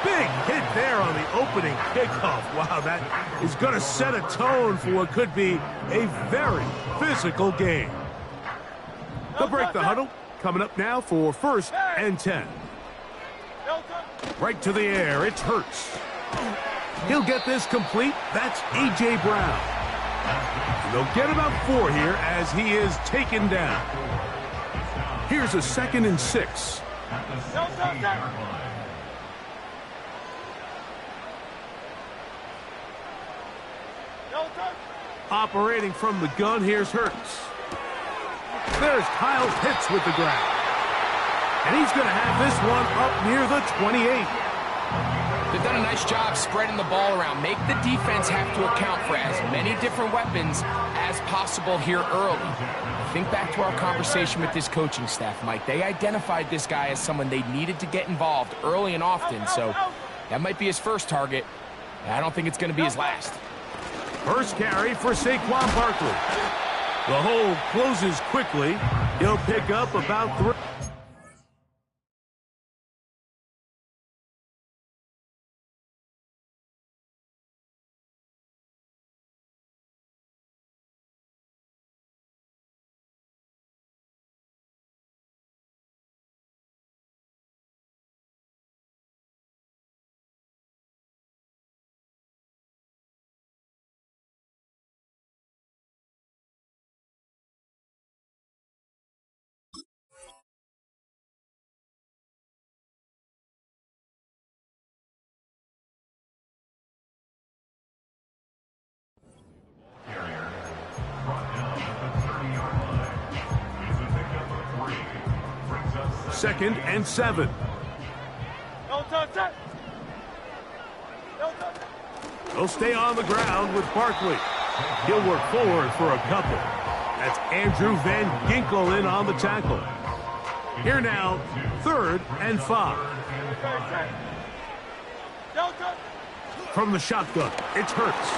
Big hit there on the opening kickoff. Wow, that is going to set a tone for what could be a very physical game. They'll break the huddle. Coming up now for 1st and 10. Right to the air. It's Hurts. He'll get this complete. That's A.J. Brown. And they'll get about 4 here as he is taken down. Here's a 2nd and 6. Operating from the gun, here's Hurts. There's Kyle Pitts with the grab. And he's going to have this one up near the 28. They've done a nice job spreading the ball around. Make the defense have to account for as many different weapons as possible here early. Think back to our conversation with this coaching staff, Mike. They identified this guy as someone they needed to get involved early and often, so that might be his first target. I don't think it's going to be his last. First carry for Saquon Barkley. The hole closes quickly. He'll pick up about 3. Second and 7. He'll stay on the ground with Barkley. He'll work forward for a couple. That's Andrew Van Ginkel in on the tackle. Here now, 3rd and 5. From the shotgun, it's Hurts.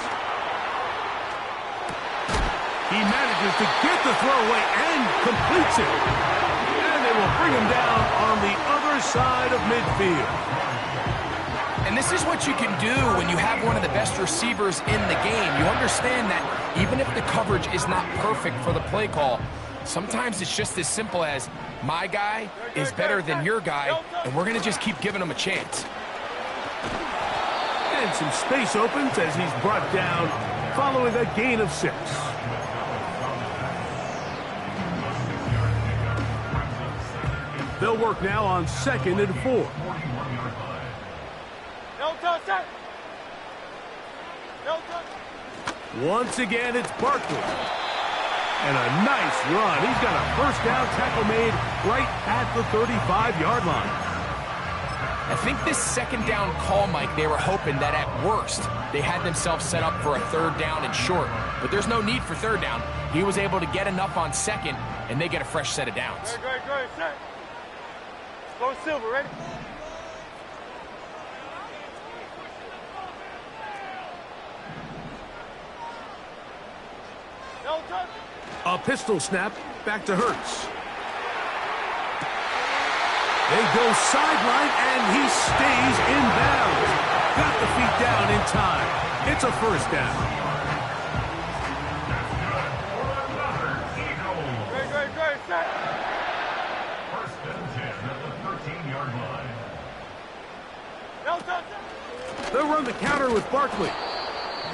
He manages to get the throwaway and completes it. And they will bring him down on the other side of midfield. And this is what you can do when you have one of the best receivers in the game. You understand that even if the coverage is not perfect for the play call, sometimes it's just as simple as my guy is better than your guy, and we're going to just keep giving him a chance. And some space opens as he's brought down following a gain of 6. They'll work now on 2nd and 4. Once again, it's Barkley. And a nice run. He's got a first down tackle made right at the 35-yard line. I think this 2nd down call, Mike, they were hoping that at worst they had themselves set up for a 3rd down and short. But there's no need for 3rd down. He was able to get enough on 2nd, and they get a fresh set of downs. Great, set. Go Silver, ready? A pistol snap back to Hurts. They go sideline, and he stays in bounds. Got the feet down in time. It's a 1st down. Great, set. 1st and 10 at the 13-yard line. They'll run the counter with Barkley.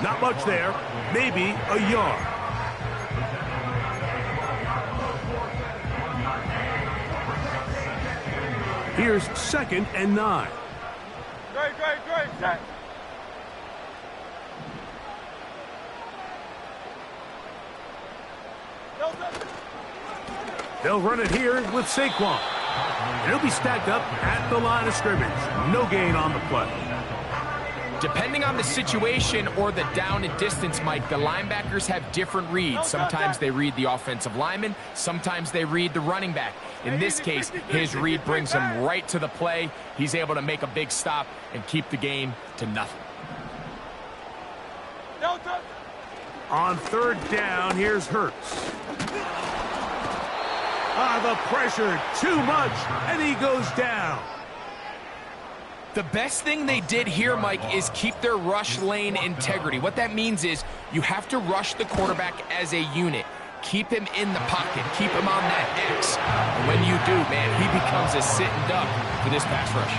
Not much there. Maybe a yard. Here's 2nd and 9. Great, set. They'll run it here with Saquon. And he'll be stacked up at the line of scrimmage. No gain on the play. Depending on the situation or the down and distance, Mike, the linebackers have different reads. Sometimes they read the offensive lineman. Sometimes they read the running back. In this case, his read brings him right to the play. He's able to make a big stop and keep the game to nothing. On 3rd down, here's Hurts. The pressure, too much, and he goes down. The best thing they did here, Mike, is keep their rush lane integrity. What that means is you have to rush the quarterback as a unit. Keep him in the pocket. Keep him on that X. And when you do, man, he becomes a sitting duck for this pass rush.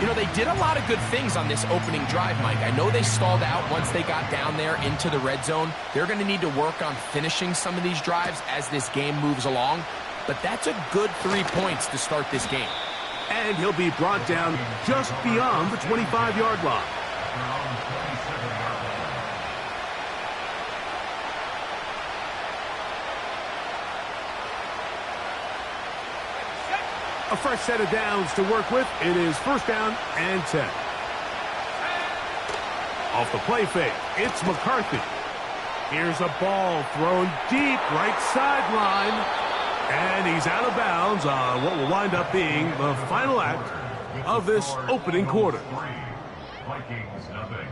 You know, they did a lot of good things on this opening drive, Mike. I know they stalled out once they got down there into the red zone. They're going to need to work on finishing some of these drives as this game moves along. But that's a good 3 points to start this game. And he'll be brought down just beyond the 25-yard line. A fresh set of downs to work with. It is first down and 10. Off the play fake, it's McCarthy. Here's a ball thrown deep right sideline. And he's out of bounds on what will wind up being the final act of this opening quarter. Vikings nothing.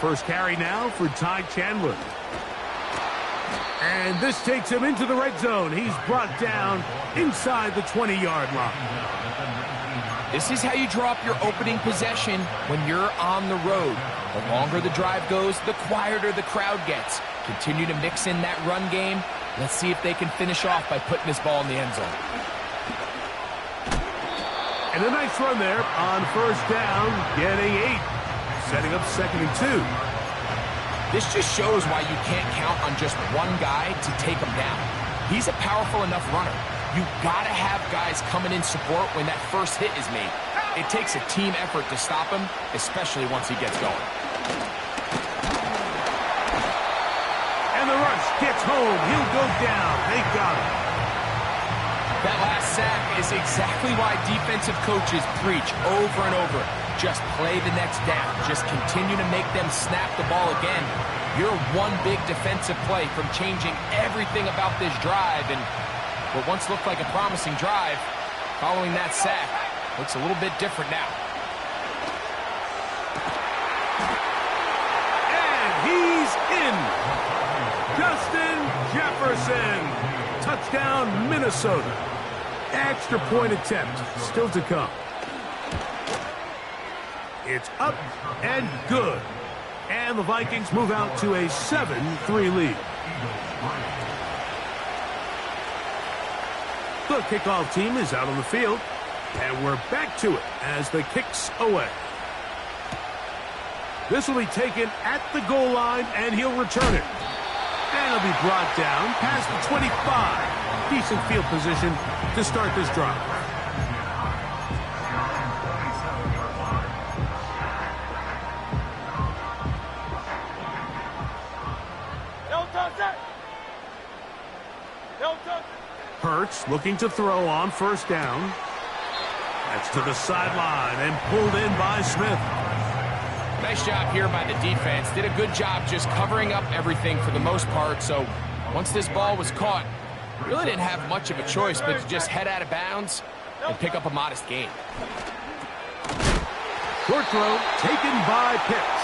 First carry now for Ty Chandler. And this takes him into the red zone. He's brought down inside the 20-yard line. This is how you draw up your opening possession when you're on the road. The longer the drive goes, the quieter the crowd gets. Continue to mix in that run game. Let's see if they can finish off by putting this ball in the end zone. And a nice run there on first down, getting 8. Setting up 2nd and 2. This just shows why you can't count on just one guy to take him down. He's a powerful enough runner. You gotta have guys coming in support when that first hit is made. It takes a team effort to stop him, especially once he gets going. And the rush gets home. He'll go down. They got him. That last sack is exactly why defensive coaches preach over and over. Just play the next down. Just continue to make them snap the ball again. You're one big defensive play from changing everything about this drive. And what once looked like a promising drive, following that sack, looks a little bit different now. And he's in. Justin Jefferson. Touchdown, Minnesota. Extra point attempt still to come. It's up and good. And the Vikings move out to a 7-3 lead. The kickoff team is out on the field. And we're back to it as the kick's away. This will be taken at the goal line, and he'll return it. And he'll be brought down past the 25. Decent field position to start this drive. Hurts looking to throw on first down. That's to the sideline and pulled in by Smith. Nice job here by the defense. Did a good job just covering up everything for the most part. So once this ball was caught, really didn't have much of a choice but to just head out of bounds and pick up a modest gain. Short throw taken by Pitts.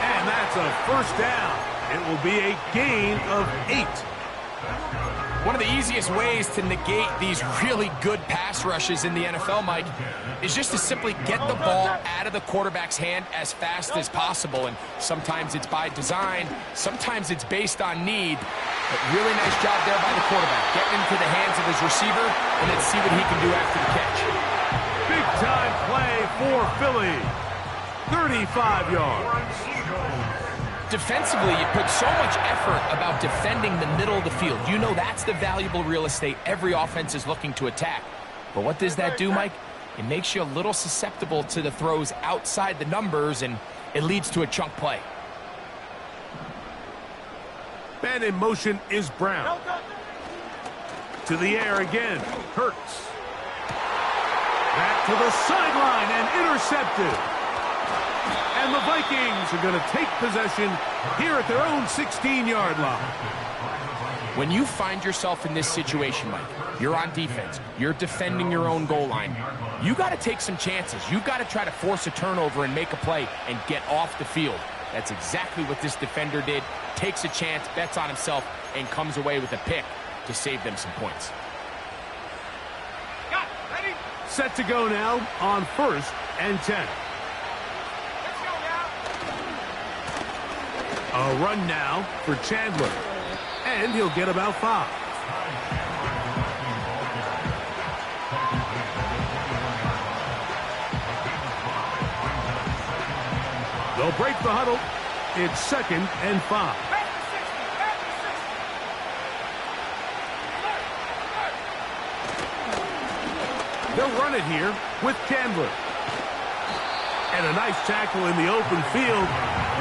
And that's a first down. It will be a gain of 8. One of the easiest ways to negate these really good pass rushes in the NFL, Mike, is just to simply get the ball out of the quarterback's hand as fast as possible. And sometimes it's by design, sometimes it's based on need. But really nice job there by the quarterback, getting into the hands of his receiver, and then see what he can do after the catch. Big time play for Philly. 35 yards. Defensively, you put so much effort about defending the middle of the field. You know that's the valuable real estate every offense is looking to attack. But what does that do, Mike? It makes you a little susceptible to the throws outside the numbers, and it leads to a chunk play. Man in motion is Brown. To the air again. Hurts. Back to the sideline and intercepted. And the Vikings are going to take possession here at their own 16-yard line. When you find yourself in this situation, Mike, you're on defense, you're defending your own goal line, you got to take some chances. You've got to try to force a turnover and make a play and get off the field. That's exactly what this defender did. Takes a chance, bets on himself, and comes away with a pick to save them some points. Set to go now on 1st and 10. A run now for Chandler. And he'll get about 5. They'll break the huddle. It's 2nd and 5. They'll run it here with Chandler. And a nice tackle in the open field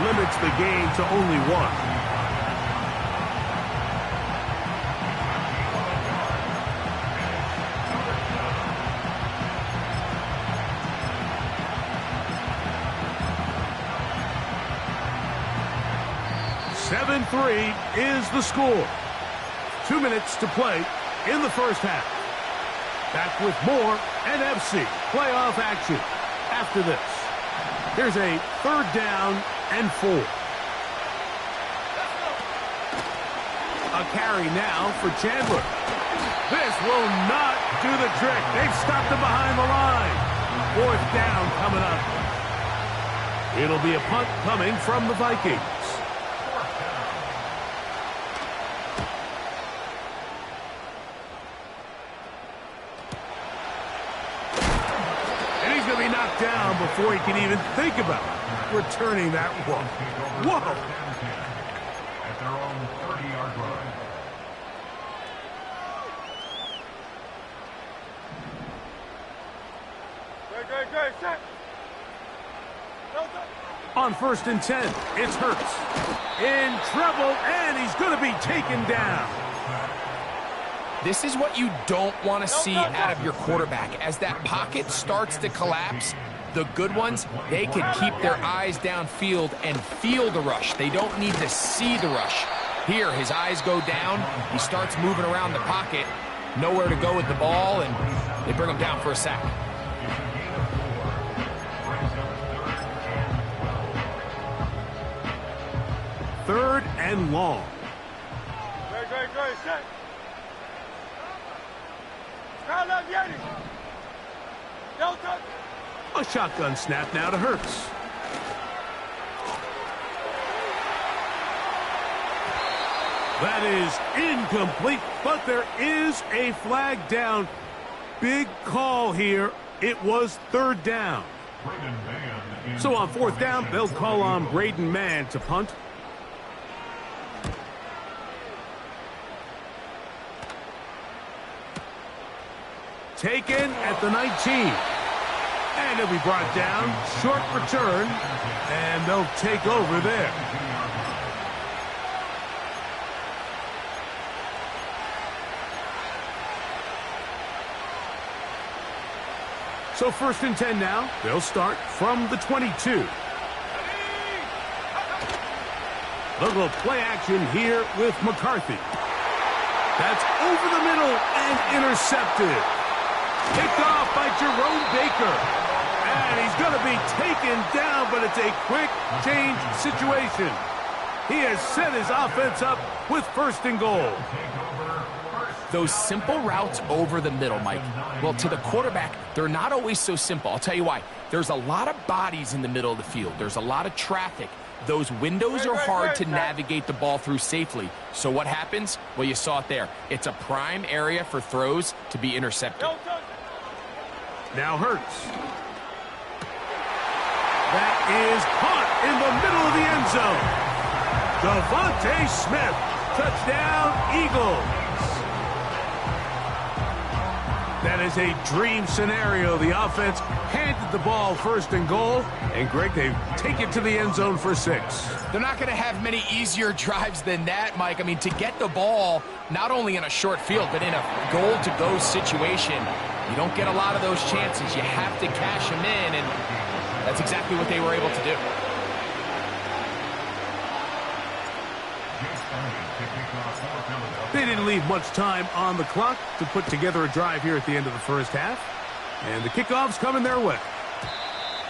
limits the gain to only 1. Is the score. 2 minutes to play in the first half. Back with more NFC playoff action after this. Here's a 3rd down and 4. A carry now for Chandler. This will not do the trick. They've stopped him behind the line. 4th down coming up. It'll be a punt coming from the Vikings. Down before he can even think about returning that one. Whoa! At their own 30-yard line. Great, set. On 1st and 10, it's Hurts. In trouble, and he's going to be taken down. This is what you don't want to see out of your quarterback. As that pocket starts to collapse, the good ones, they can keep their eyes downfield and feel the rush. They don't need to see the rush. Here, his eyes go down. He starts moving around the pocket. Nowhere to go with the ball, and they bring him down for a sack. Third and long. Great, set. A shotgun snap now to Hurts. That is incomplete, but there is a flag down. Big call here. It was 3rd down. So on 4th down, they'll call on Braden Mann to punt. Taken at the 19. And he'll be brought down. Short return. And they'll take over there. So 1st and 10 now. They'll start from the 22. They'll go play action here with McCarthy. That's over the middle and intercepted. Picked off by Jerome Baker. And he's going to be taken down, but it's a quick change situation. He has set his offense up with 1st and goal. Those simple routes over the middle, Mike, well, to the quarterback, they're not always so simple. I'll tell you why. There's a lot of bodies in the middle of the field. There's a lot of traffic. Those windows are hard to navigate the ball through safely. So what happens? Well, you saw it there. It's a prime area for throws to be intercepted. Now Hurts. That is caught in the middle of the end zone. Devontae Smith. Touchdown, Eagles. That is a dream scenario. The offense handed the ball 1st and goal. And, Greg, they take it to the end zone for 6. They're not going to have many easier drives than that, Mike. I mean, to get the ball, not only in a short field, but in a goal-to-go situation, you don't get a lot of those chances. You have to cash them in, and that's exactly what they were able to do. They didn't leave much time on the clock to put together a drive here at the end of the first half. And the kickoff's coming their way.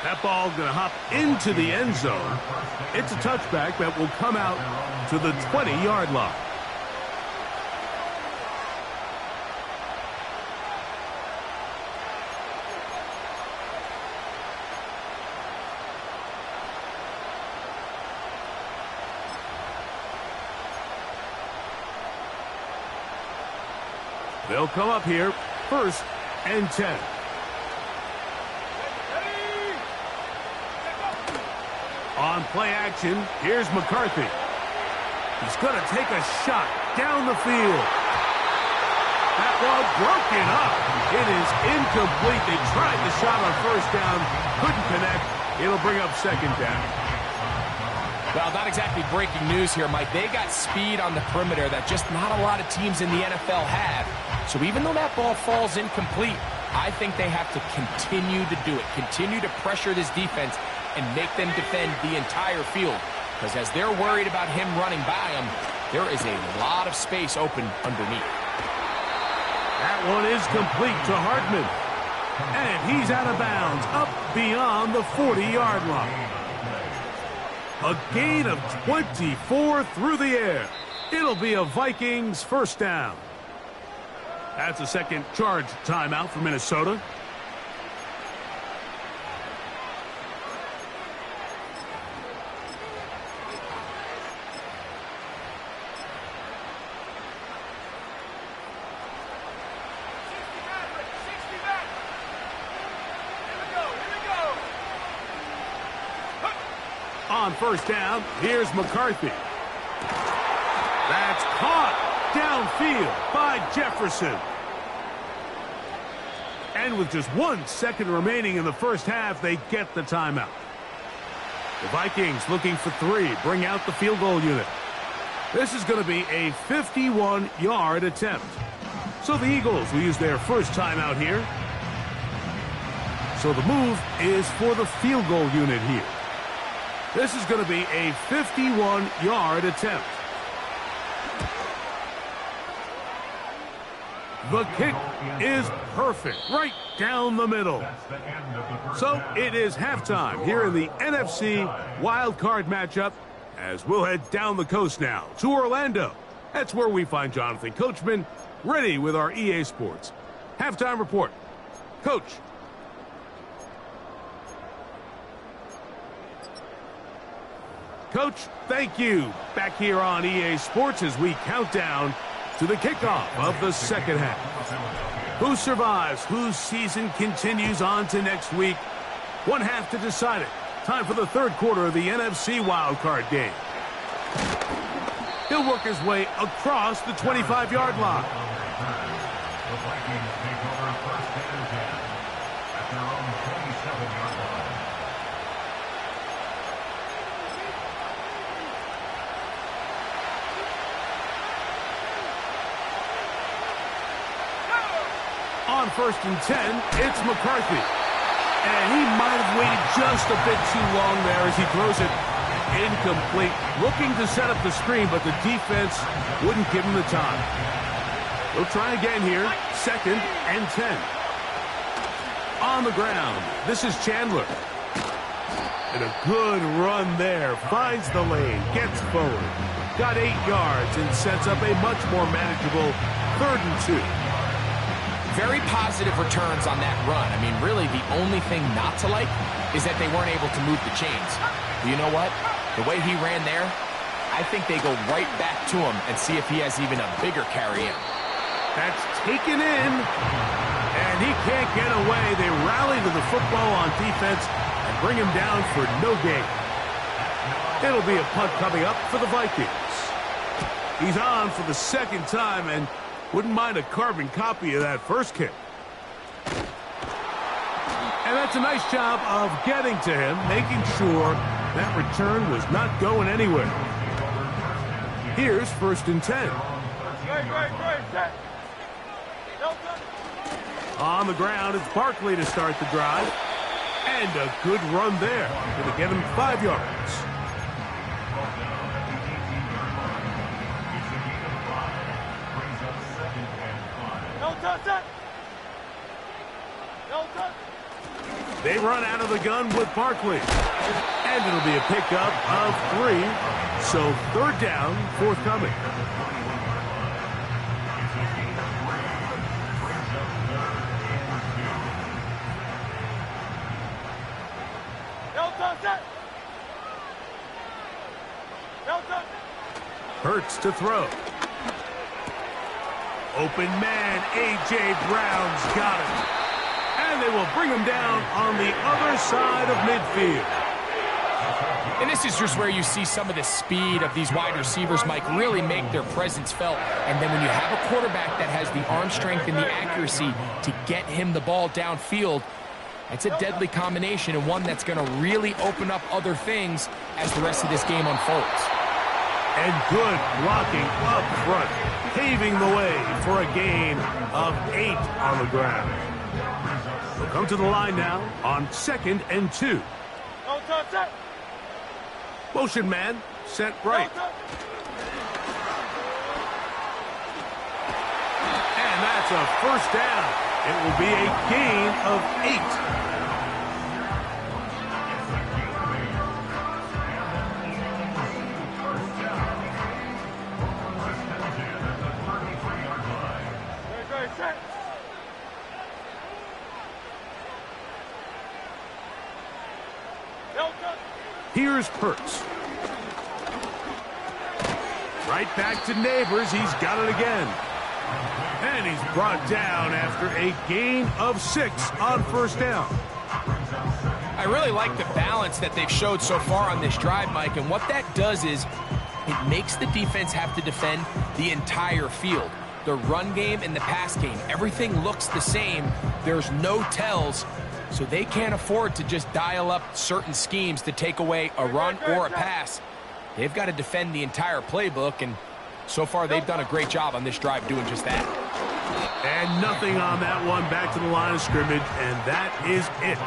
That ball going to hop into the end zone. It's a touchback that will come out to the 20-yard line. They'll come up here, 1st and 10. On play action, here's McCarthy. He's going to take a shot down the field. That ball broken up. It is incomplete. They tried the shot on 1st down, couldn't connect. It'll bring up 2nd down. Well, not exactly breaking news here, Mike. They got speed on the perimeter that just not a lot of teams in the NFL have. So even though that ball falls incomplete, I think they have to continue to do it. Continue to pressure this defense and make them defend the entire field. Because as they're worried about him running by them, there is a lot of space open underneath. That one is complete to Hartman. And he's out of bounds, up beyond the 40-yard line. A gain of 24 through the air. It'll be a Vikings 1st down. That's a second charge timeout for Minnesota. On 1st down, here's McCarthy. That's caught downfield by Jefferson. And with just 1 second remaining in the first half, they get the timeout. The Vikings looking for 3, bring out the field goal unit. This is going to be a 51-yard attempt. So the Eagles will use their first timeout here. So the move is for the field goal unit here. This is going to be a 51-yard attempt. The kick is perfect, right down the middle. So it is halftime here in the NFC wildcard matchup as we'll head down the coast now to Orlando. That's where we find Jonathan Coachman ready with our EA Sports halftime report. Coach. Coach, thank you. Back here on EA Sports as we count down to the kickoff of the second half. Who survives? Whose season continues on to next week? 1 half to decide it. Time for the 3rd quarter of the NFC wildcard game. He'll work his way across the 25-yard line. The Vikings take over 1st and 10 at their own 27-yard line. On 1st and 10, it's McCarthy. And he might have waited just a bit too long there as he throws it incomplete. Looking to set up the screen, but the defense wouldn't give him the time. We'll try again here. 2nd and 10. On the ground, this is Chandler. And a good run there. Finds the lane, gets forward. Got 8 yards and sets up a much more manageable 3rd and 2. Very positive returns on that run. I mean, really, the only thing not to like is that they weren't able to move the chains. But you know what? The way he ran there, I think they go right back to him and see if he has even a bigger carry in. That's taken in, and he can't get away. They rally to the football on defense and bring him down for no gain. It'll be a punt coming up for the Vikings. He's on for the 2nd time, and wouldn't mind a carbon copy of that first kick. And that's a nice job of getting to him, making sure that return was not going anywhere. Here's 1st and 10. On the ground, it's Barkley to start the drive. And a good run there. Going to get him 5 yards. set. No touch. They run out of the gun with Barkley. And it'll be a pickup of 3. So 3rd down, forthcoming. No touch set. No touch. Hurts to throw. Open man, A.J. Brown's got it. And they will bring him down on the other side of midfield. And this is just where you see some of the speed of these wide receivers, Mike, really make their presence felt. And then when you have a quarterback that has the arm strength and the accuracy to get him the ball downfield, it's a deadly combination and one that's going to really open up other things as the rest of this game unfolds. And good blocking up front, paving the way for a gain of 8 on the ground. They'll come to the line now on 2nd and 2. No touch set. Motion man, set right. No touch. And that's a 1st down. It will be a gain of 8. Set. No touch. Here's Hurts. Right back to Neighbors. He's got it again. And he's brought down after a gain of 6 on 1st down. I really like the balance that they've showed so far on this drive, Mike, and what that does is it makes the defense have to defend the entire field. The run game and the pass game, everything looks the same. There's no tells, so they can't afford to just dial up certain schemes to take away a run or a pass. They've got to defend the entire playbook, and so far they've done a great job on this drive doing just that. And nothing on that one, back to the line of scrimmage, and that is it.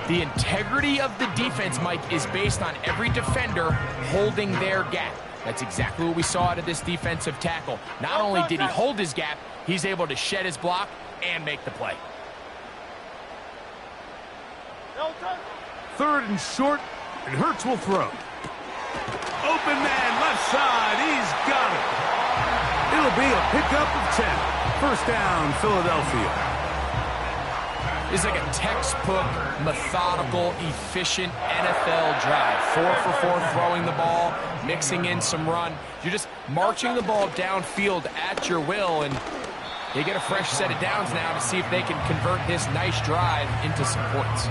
The integrity of the defense, Mike, is based on every defender holding their gap. That's exactly what we saw out of this defensive tackle. Not only did he hold his gap, he's able to shed his block and make the play. No touch. 3rd and short, and Hurts will throw. Open man, left side, he's got it. It'll be a pickup of 10. 1st down, Philadelphia. This is like a textbook, methodical, efficient NFL drive. 4 for 4 throwing the ball, mixing in some run. You're just marching the ball downfield at your will, and they get a fresh set of downs now to see if they can convert this nice drive into some points.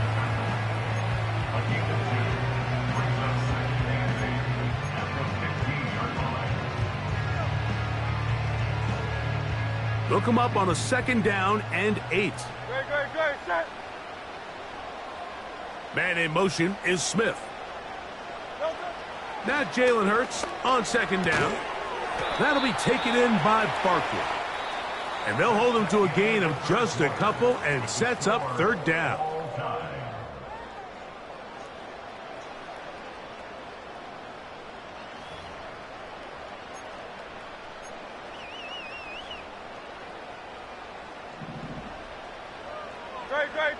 They'll come up on a 2nd down and 8. Great, set. Man in motion is Smith. No touch. Now Jalen Hurts on 2nd down. That'll be taken in by Barkley. And they'll hold him to a gain of just a couple and sets up 3rd down.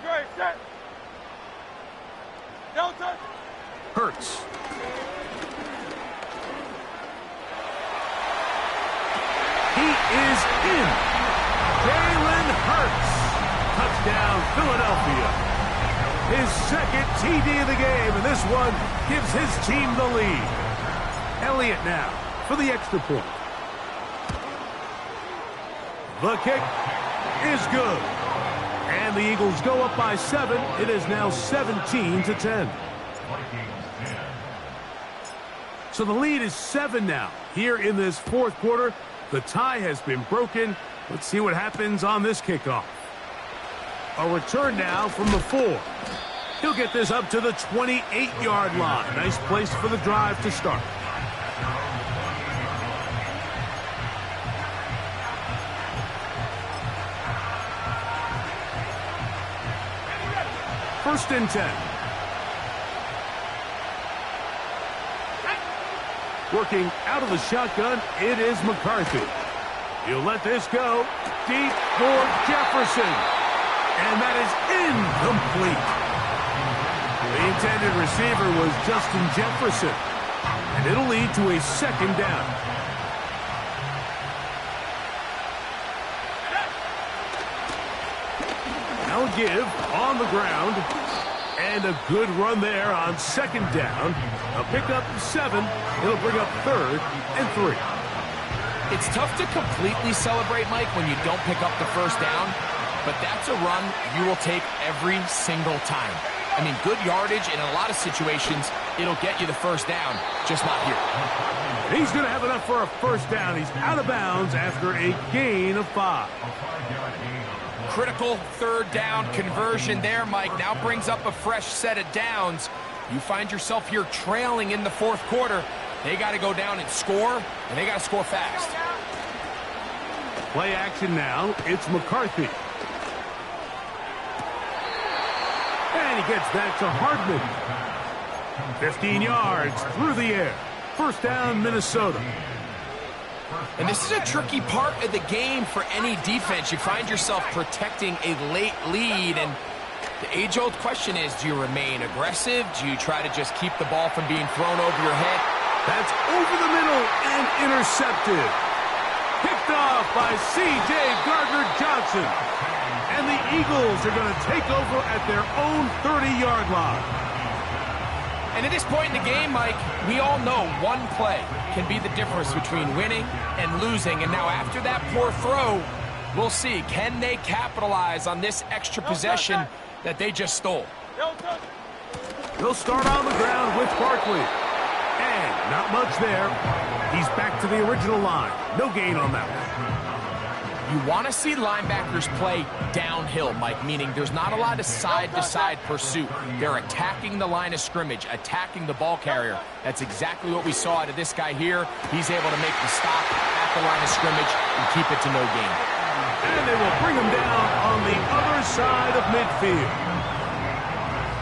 Great, set. No touch. Hurts. He is in. Jalen Hurts. Touchdown, Philadelphia. His 2nd TD of the game, and this one gives his team the lead. Elliott now for the extra point. The kick is good. And the Eagles go up by 7. It is now 17-10. So the lead is 7 now. Here in this 4th quarter, the tie has been broken. Let's see what happens on this kickoff. A return now from the 4. He'll get this up to the 28-yard line. Nice place for the drive to start. First and 10. Working out of the shotgun, it is McCarthy. He'll let this go. Deep for Jefferson. And that is incomplete. The intended receiver was Justin Jefferson. And it'll lead to a second down. Now a give on the ground. And a good run there on second down. A pickup 7. It'll bring up 3rd and 3. It's tough to completely celebrate, Mike, when you don't pick up the first down. But that's a run you will take every single time. I mean, good yardage in a lot of situations, it'll get you the first down, just not here. He's going to have enough for a first down. He's out of bounds after a gain of 5. Critical third down conversion there, Mike. Now brings up a fresh set of downs. You find yourself here trailing in the fourth quarter. They got to go down and score, and they got to score fast. Play action now. It's McCarthy. And he gets that to Hardman. 15 yards through the air. First down, Minnesota. And this is a tricky part of the game for any defense. You find yourself protecting a late lead, and the age-old question is, do you remain aggressive? Do you try to just keep the ball from being thrown over your head? That's over the middle and intercepted. Picked off by C.J. Gardner-Johnson. And the Eagles are going to take over at their own 30-yard line. And at this point in the game, Mike, we all know one play can be the difference between winning and losing. And now after that poor throw, we'll see. Can they capitalize on this extra possession that they just stole? They'll start on the ground with Barkley. And not much there. He's back to the original line. No gain on that one. You want to see linebackers play downhill, Mike, meaning there's not a lot of side-to-side pursuit. They're attacking the line of scrimmage, attacking the ball carrier. That's exactly what we saw out of this guy here. He's able to make the stop at the line of scrimmage and keep it to no gain. And they will bring him down on the other side of midfield.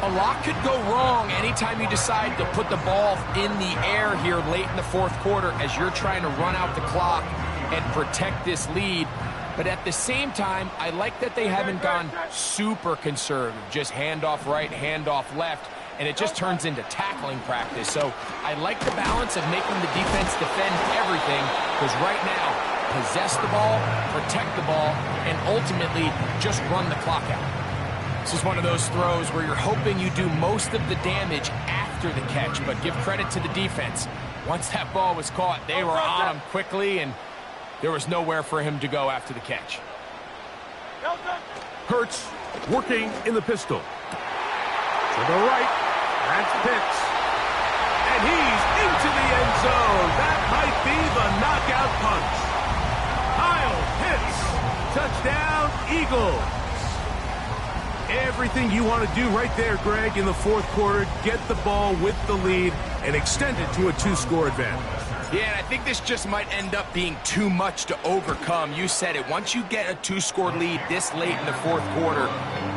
A lot could go wrong anytime you decide to put the ball in the air here late in the fourth quarter as you're trying to run out the clock and protect this lead. But at the same time, I like that they haven't gone super conservative, just handoff right, handoff left, and it just turns into tackling practice. So I like the balance of making the defense defend everything, because right now, possess the ball, protect the ball, and ultimately just run the clock out. This is one of those throws where you're hoping you do most of the damage after the catch, but give credit to the defense. Once that ball was caught, they were on him quickly, and there was nowhere for him to go after the catch. Hurts working in the pistol. To the right, that's Pitts. And he's into the end zone. That might be the knockout punch. Kyle Pitts, touchdown, Eagles. Everything you want to do right there, Greg, in the fourth quarter, get the ball with the lead and extend it to a 2-score advantage. Yeah, and I think this just might end up being too much to overcome. You said it. Once you get a 2-score lead this late in the fourth quarter,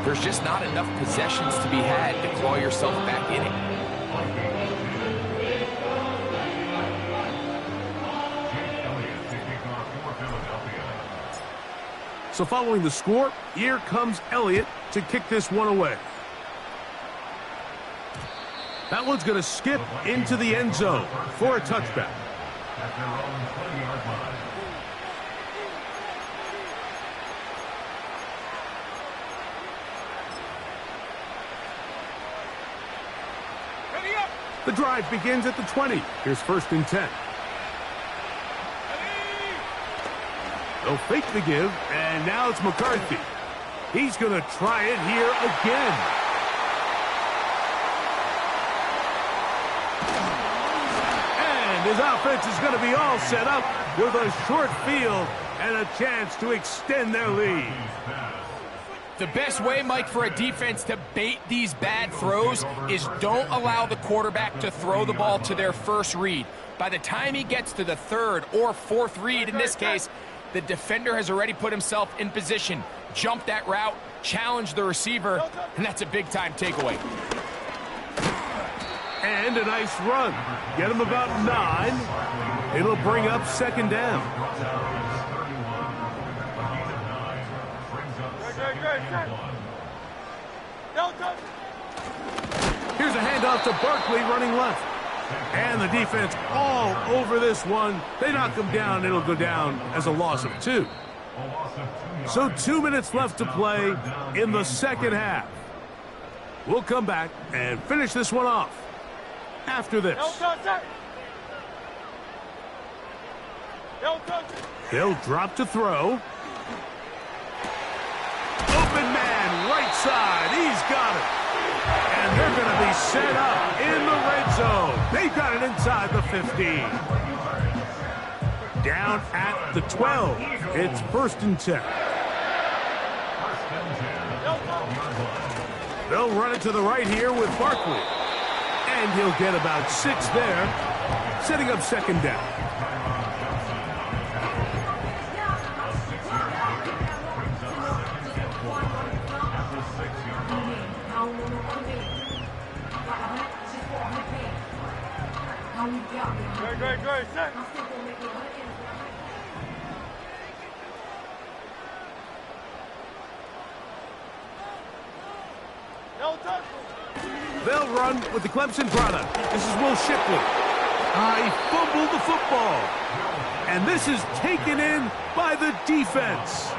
there's just not enough possessions to be had to claw yourself back in it. So following the score, here comes Elliott to kick this one away. That one's going to skip into the end zone for a touchback. At their own 20-yard line. The drive begins at the 20. Here's 1st and 10. They'll fake the give, and now it's McCarthy. He's going to try it here again. And his offense is going to be all set up with a short field and a chance to extend their lead. The best way, Mike, for a defense to bait these bad throws is don't allow the quarterback to throw the ball to their first read. By the time he gets to the 3rd or 4th read, in this case, the defender has already put himself in position, jumped that route, challenged the receiver, and that's a big-time takeaway. And a nice run. Get him about 9. It'll bring up 2nd down. great, set. No touch. Here's a handoff to Barkley running left. And the defense all over this one. They knock him down. It'll go down as a loss of 2. So 2 minutes left to play in the second half. We'll come back and finish this one off after this. No touch, set. No touch. They'll drop to throw. Open man, right side. He's got it. And they're going to be set up in the red zone. They've got it inside the 15. Down at the 12. It's 1st and 10. They'll run it to the right here with Barkley. And he'll get about 6 there, setting up 2nd down. Great, set. No touch. They'll run with the Clemson product. This is Will Shipley. He fumbled the football. And this is taken in by the defense.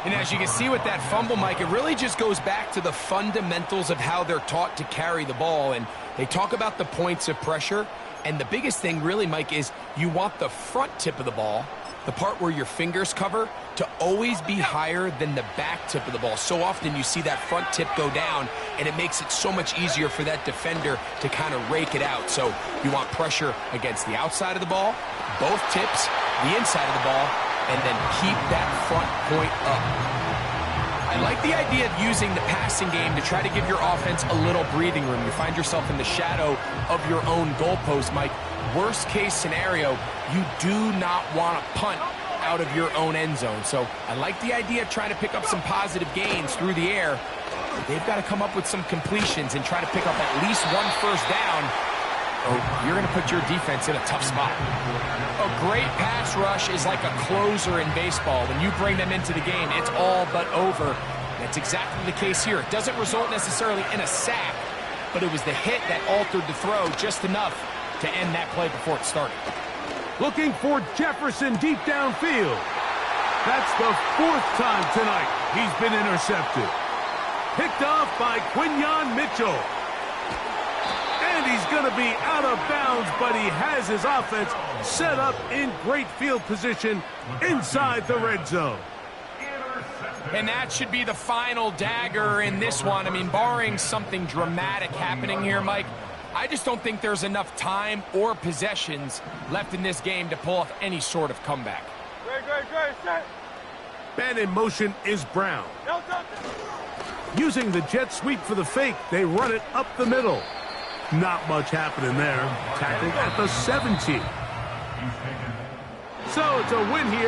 And as you can see with that fumble, Mike, it really just goes back to the fundamentals of how they're taught to carry the ball. And they talk about the points of pressure. And the biggest thing really, Mike, is you want the front tip of the ball, the part where your fingers cover, to always be higher than the back tip of the ball. So often you see that front tip go down, and it makes it so much easier for that defender to kind of rake it out. So you want pressure against the outside of the ball, both tips, the inside of the ball, and then keep that front point up. I like the idea of using the passing game to try to give your offense a little breathing room. You find yourself in the shadow of your own goalpost, Mike. Worst case scenario, you do not want to punt out of your own end zone. So I like the idea of trying to pick up some positive gains through the air. But they've got to come up with some completions and try to pick up at least 1 first down, or you're going to put your defense in a tough spot. A great pass rush is like a closer in baseball. When you bring them into the game, it's all but over. That's exactly the case here. It doesn't result necessarily in a sack, but it was the hit that altered the throw just enough to end that play before it started. Looking for Jefferson deep downfield. That's the 4th time tonight he's been intercepted. Picked off by Quinyon Mitchell. And he's going to be out of bounds, but he has his offense set up in great field position inside the red zone. And that should be the final dagger in this one. I mean, barring something dramatic happening here, Mike, I just don't think there's enough time or possessions left in this game to pull off any sort of comeback. Great, set. Man in motion is Brown. No touch. Using the jet sweep for the fake, they run it up the middle. Not much happening there. Tackled at the 17. So it's a win here